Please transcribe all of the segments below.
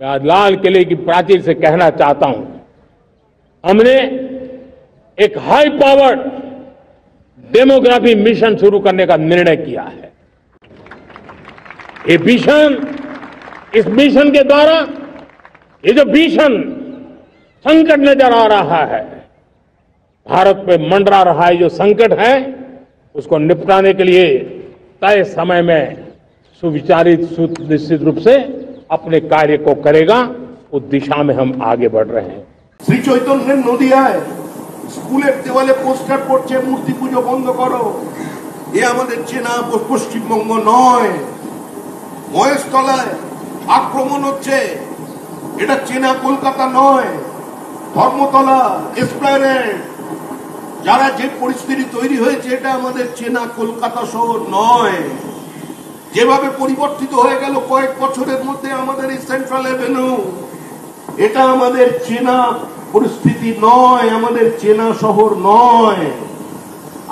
मैं आज लाल किले की प्राचीर से कहना चाहता हूं, हमने एक हाई पावर्ड डेमोग्राफी मिशन शुरू करने का निर्णय किया है। ये मिशन, इस मिशन के द्वारा ये जो भीषण संकट नजर आ रहा है, भारत पे मंडरा रहा है जो संकट है, उसको निपटाने के लिए तय समय में सुविचारित सुनिश्चित रूप से अपने कार्य को करेगा। उस दिशा में हम आगे बढ़ रहे हैं। श्री चैतन्य नदियाয় স্কুলের দেওয়ালে পোস্টার পড়ছে মূর্তি পুজো বন্ধ করো। এ আমাদের চেনা পশ্চিমবঙ্গ নয়। মহেশতলায় আক্রমণ হচ্ছে, এটা চেনা কলকাতা নয়। ধর্মতলা, এসপ্লানেড, যারা যে পরিস্থিতি তৈরি হয়েছে, এটা আমাদের চেনা কলকাতা শহর নয়। যেভাবে পরিবর্তিত হয়ে গেল কয়েক বছরের মধ্যে আমাদের এই সেন্ট্রাল এভিনিউ, এটা আমাদের চেনা পরিস্থিতি নয়, আমাদের চেনা শহর নয়।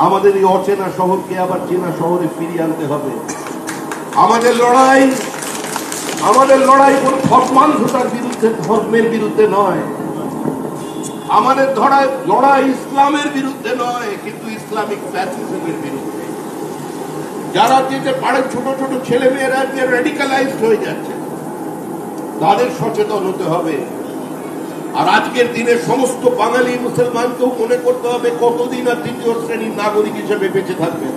আমাদের এই অচেনা শহরকে আবার চেনা শহরে ফিরিয়ে আনতে হবে। আমাদের লড়াই কোন ধর্মান্ধতার বিরুদ্ধে, ধর্মের বিরুদ্ধে নয়। আমাদের লড়াই ইসলামের বিরুদ্ধে নয়, কিন্তু ইসলামিক ফ্যাসিজমের বিরুদ্ধে। যারা যেতে পারে, ছোট ছোট ছেলে মেয়েরা যে রেডিকালাইজড হয়ে যাচ্ছে, তাদের সচেতন হতে হবে। আর আজকের দিনে সমস্ত বাঙালি মুসলমানকেও মনে করতে হবে কতদিন আর তৃতীয় শ্রেণীর নাগরিক হিসেবে বেঁচে থাকবেন,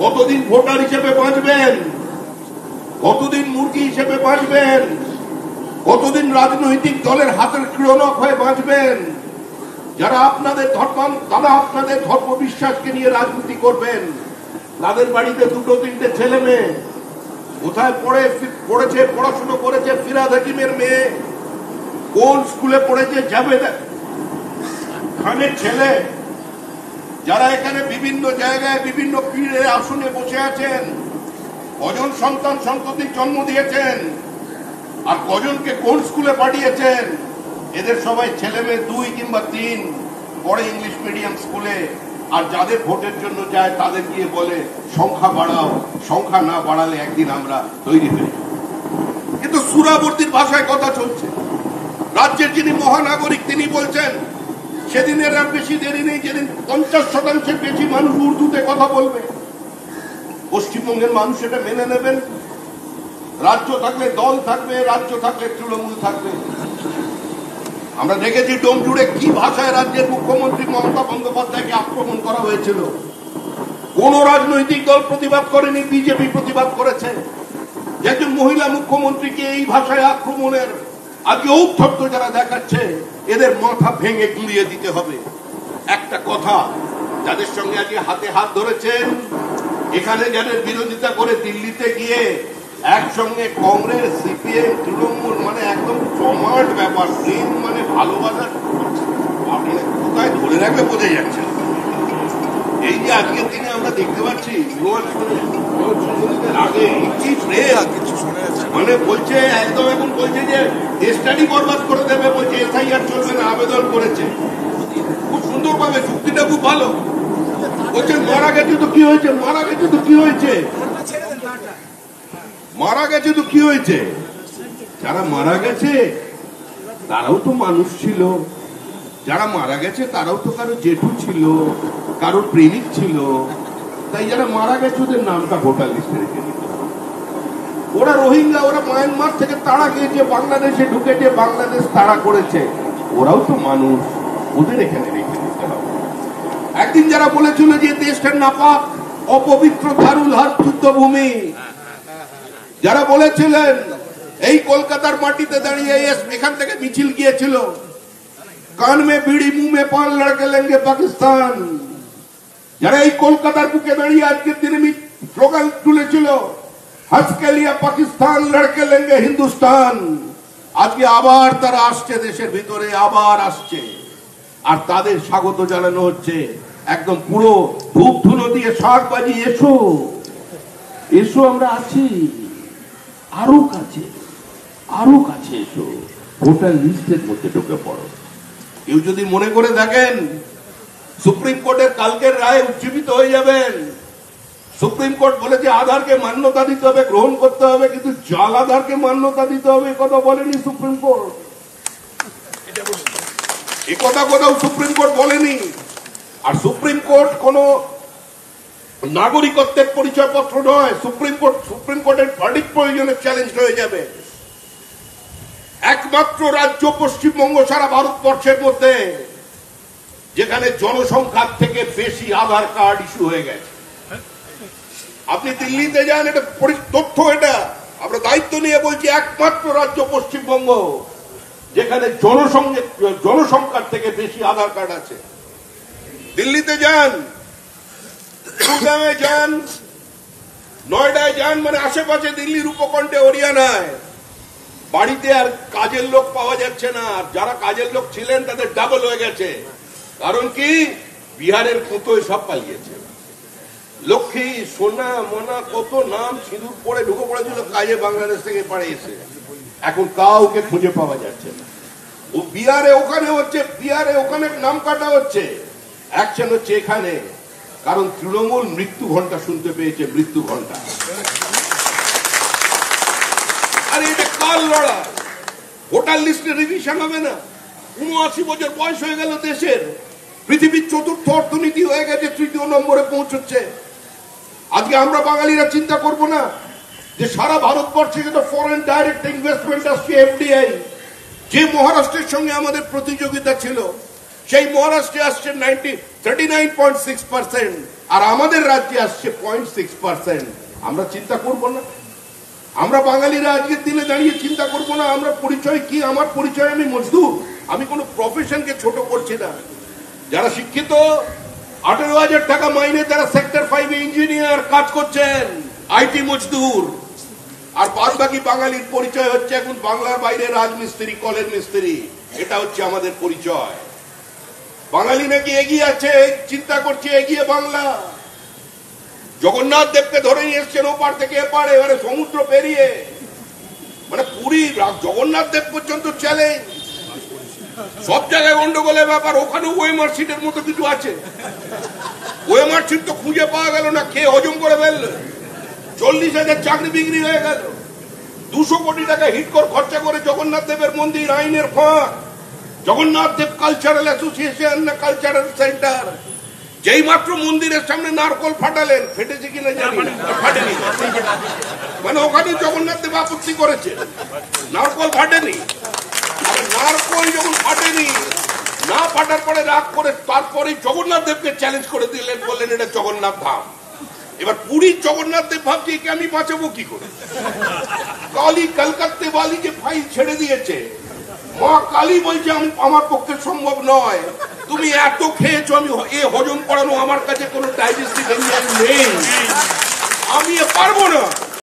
কতদিন ভোটার হিসেবে বাঁচবেন, কতদিন মুরগি হিসেবে বাঁচবেন, কতদিন রাজনৈতিক দলের হাতের ক্রীড়নক হয়ে বাঁচবেন। যারা আপনাদের ধর্ম বিশ্বাসকে নিয়ে রাজনীতি করবেন, তাদের বাড়িতে দুটো তিনটে ছেলে মেয়ে, কোথায় পড়েছে, পড়াশোনা করেছে, ফিরাদ হাকিমের মেয়ে কোন স্কুলে পড়েছে, জাভেদ খানের ছেলে, যারা এখানে বিভিন্ন জায়গায় বিভিন্ন পীরের আসনে বসে আছেন, কজন সন্তান সন্ততির জন্ম দিয়েছেন, আর কজনকে কোন স্কুলে পাঠিয়েছেন, এদের সবাই ছেলে মেয়ে 2 কিংবা 3 পড়ে ইংলিশ মিডিয়াম স্কুলে। আর যাদের ভোটের জন্য যায় তাদের গিয়ে বলে সংখ্যা বাড়াও, সংখ্যা না বাড়ালে একদিন আমরা তৈরি হয়ে যাব। কিন্তু সুরাবর্তীর ভাষায় কথা চলছে। রাজ্যের যিনি মহানাগরিক তিনি বলছেন সেদিনের আর বেশি দেরি নেই যেদিন 50% বেশি মানুষ উর্দুতে কথা বলবে। পশ্চিমবঙ্গের মানুষ এটা মেনে নেবেন? রাজ্য থাকলে দল থাকবে, রাজ্য থাকলে তৃণমূল থাকবে। আমরা দেখেছি ডোমজুড়ে কি ভাষায় রাজ্যের মুখ্যমন্ত্রী মমতা বন্দ্যোপাধ্যায়কে আক্রমণ করা হয়েছিল। কোন রাজনৈতিক দল প্রতিবাদ করেনি, বিজেপি প্রতিবাদ করেছে। একজন মহিলা মুখ্যমন্ত্রীকে এই ভাষায় আক্রমণের আজকে ঔদ্ধত্য যারা দেখাচ্ছে, এদের মাথা ভেঙে গুঁড়িয়ে দিতে হবে। একটা কথা, যাদের সঙ্গে আজকে হাতে হাত ধরেছেন, এখানে যাদের বিরোধিতা করে দিল্লিতে গিয়ে একসঙ্গে কংগ্রেস, সিপিএম, তৃণমূল, মানে একদম জমাট ব্যাপার, প্রেম মানে ভালোবাসা, আপনি কোথায় ধরে রাখবে বোঝা যাচ্ছে। এই যে আজকের দিনে আমরা দেখতে পাচ্ছি আগে কি মানে বলছে, একদম এখন বলছে যে দেশটাই বরবাদ করে দেবে, বলছে এসআইআর চলবে না, আবেদন করেছে। খুব সুন্দর ভাবে, যুক্তিটা খুব ভালো। বলছেন মারা গেছে তো কি হয়েছে, মারা গেছে তো কি হয়েছে, মারা গেছে তো কি হয়েছে। যারা মারা গেছে তারাও তো মানুষ ছিল, যারা মারা গেছে তারাও তো কারো জেঠু ছিল, কারো প্রেমিক ছিল। তাই যারা মারা গেছে ওদের নামটা ভোটার লিস্টে রেখে দিতে। ওরা রোহিঙ্গা, ওরা মায়ানমার থেকে তাড়া খেয়েছে, বাংলাদেশে ঢুকেছে, বাংলাদেশ তাড়া করেছে, ওরাও তো মানুষ, ওদের এখানে রেখে দিতে হবে। একদিন যারা বলেছিল যে দেশটা নাপাক, অপবিত্র, দারুল হার যুদ্ধভূমি, যারা বলেছিলেন এই কলকাতার মাটিতে দাঁড়িয়ে এখান থেকে মিছিল গিয়েছিল, কান মে বিড়ি মুহ মে পান লড়কে লেঙ্গে পাকিস্তান, যারা এই কলকাতার বুকে দাঁড়িয়ে আজকের দিনে স্লোগান তুলেছিল হজ কে লিয়ে পাকিস্তান, লড়কে লেঙ্গে হিন্দুস্তান, আজকে আবার তারা আসছে দেশের ভিতরে, আবার আসছে। আর তাদের স্বাগত জানানো হচ্ছে একদম পুরো ধূপ ধুনো দিয়ে শাক বাজি, এসো এসো, আমরা আছি, আরো কাছে, আরো কাছে এসো, ভোটার লিস্টের মধ্যে ঢুকে পড়ো। কেউ যদি মনে করে থাকেন সুপ্রিম কোর্টের কালকের রায় উজ্জীবিত হয়ে যাবেন, সুপ্রিম কোর্ট বলেছে আধারকে মান্যতা দিতে হবে, গ্রহণ করতে হবে, কিন্তু জাল আধারকে মান্যতা দিতে হবে এ কথা বলেনি সুপ্রিম কোর্ট। এ কথা কোথাও সুপ্রিম কোর্ট বলেনি। আর সুপ্রিম কোর্ট কোন নাগরিকত্বের পরিচয়পত্র নয়। সুপ্রিম কোর্টের ভার্ডিক্ট প্রয়োজনে চ্যালেঞ্জ হয়ে যাবে। একমাত্র রাজ্য পশ্চিমবঙ্গ সারা ভারতবর্ষের মধ্যে যেখানে জনসংখ্যার থেকে বেশি আধার কার্ড ইস্যু হয়ে গেছে। আপনি দিল্লিতে যান, এটা তথ্য, এটা আমরা দায়িত্ব নিয়ে বলছি, একমাত্র রাজ্য পশ্চিমবঙ্গ যেখানে জনসংখ্যার থেকে বেশি আধার কার্ড আছে। দিল্লিতে যান, গুরগাঁওয়ে যান, নয়ডায় যান, মানে আশেপাশে দিল্লির উপকণ্ঠে হরিয়ানায় বাড়িতে আর কাজের লোক পাওয়া যাচ্ছে না। আর যারা কাজের লোক ছিলেন তাদের ডাবল হয়ে গেছে। কারণ কি? বিহারের কুতোয় সব পালিয়েছে। লক্ষ্মী, সোনা, মোনা, কত নাম সিঁদুর পরে ঢুকে পড়েছিল কাজে বাংলাদেশ থেকে পাঠিয়েছে। এখন কাউকে খুঁজে পাওয়া যাচ্ছে না। ও বিহারে ওখানে হচ্ছে, বিহারে ওখানে নাম কাটা হচ্ছে, অ্যাকশন হচ্ছে এখানে। কারণ তৃণমূল মৃত্যু ঘন্টা শুনতে পেয়েছে, মৃত্যু ঘন্টা। আরে এটা কাল লড়া। ভোটার লিস্টে রিভিশন হবে না। ৭৯ বছর বয়স হয়ে গেল দেশের। পৃথিবীর চতুর্থ অর্থনীতি হয়ে গেছে, তৃতীয় নম্বরে পৌঁছচ্ছে। আজকে আমরা বাঙালিরা চিন্তা করব না যে সারা ভারতবর্ষে যত ফরেন ডাইরেক্ট ইনভেস্টমেন্ট আসছে, এফডিআই, যে মহারাষ্ট্রের সঙ্গে আমাদের প্রতিযোগিতা ছিল, সেই মহারাষ্ট্রে আসছে 39.6%, আর আমাদের রাজ্যে আসছে 0.6%। আমরা চিন্তা করব না? আমরা বাঙালিরা আজকের দিনে দাঁড়িয়ে চিন্তা করব না আমরা পরিচয় কি? আমার পরিচয় আমি মজদুর। আমি কোনো প্রফেশনকে ছোট করছি না। যারা শিক্ষিত, 18,000 টাকা মাইনে, তারা সেক্টর 5 ইঞ্জিনিয়ার কাজ করছেন, আইটি মজদুর। আর বাদ বাকি বাঙালির পরিচয় হচ্ছে এখন বাংলার বাইরে রাজমিস্ত্রি, কলের মিস্ত্রি। এটা হচ্ছে আমাদের পরিচয়। বাঙালি নাকি এগিয়ে আছে, চিন্তা করছে এগিয়ে বাংলা। জগন্নাথ দেবকে ধরে নিয়ে এসছেন ওপার থেকে এপারে, এবারে সমুদ্র পেরিয়ে, মানে পুরী জগন্নাথ দেব পর্যন্ত চ্যালেঞ্জ। সব জায়গায় গন্ডগোলের ব্যাপার। ওখানেও ওএমআর সিটের মতো কিছু আছে। ওএমআর সিট তো খুঁজে পাওয়া গেল না, খেয়ে হজম করে ফেলল। 40,000 চাকরি বিক্রি হয়ে গেল। 200 কোটি টাকা হিটকর খরচা করে জগন্নাথ দেবের মন্দির, আইনের ফাঁক। জগন্নাথ দেব কালচারাল অ্যাসোসিয়েশন না কালচারাল সেন্টার, যেই মাত্র মন্দিরের সামনে নারকল ফাটালেন, ফেটেছে কিনা জানি না, ফাটেনি। মানে ওখানে জগন্নাথ দেব আপত্তি করেছে, নারকল ফাটেনি। নারকল যখন ফাটেনি, না ফাটার পরে রাগ করে তারপরে জগন্নাথ দেবকে চ্যালেঞ্জ করে দিলেন, বললেন এটা জগন্নাথ ধাম। এবার পুরীর জগন্নাথ দেব ভাবছি একে আমি বাঁচাবো কি করে? কালী কলকাতা বালি যে ফাইল ছেড়ে দিয়েছে, মা কালী বলছে আমার পক্ষে সম্ভব নয়। তুমি এত খেয়েছো, আমি এ হজম করানো আমার কাছে কোনো ডাইজেস্টিভ এনজাইম নেই, আমি পারবো না।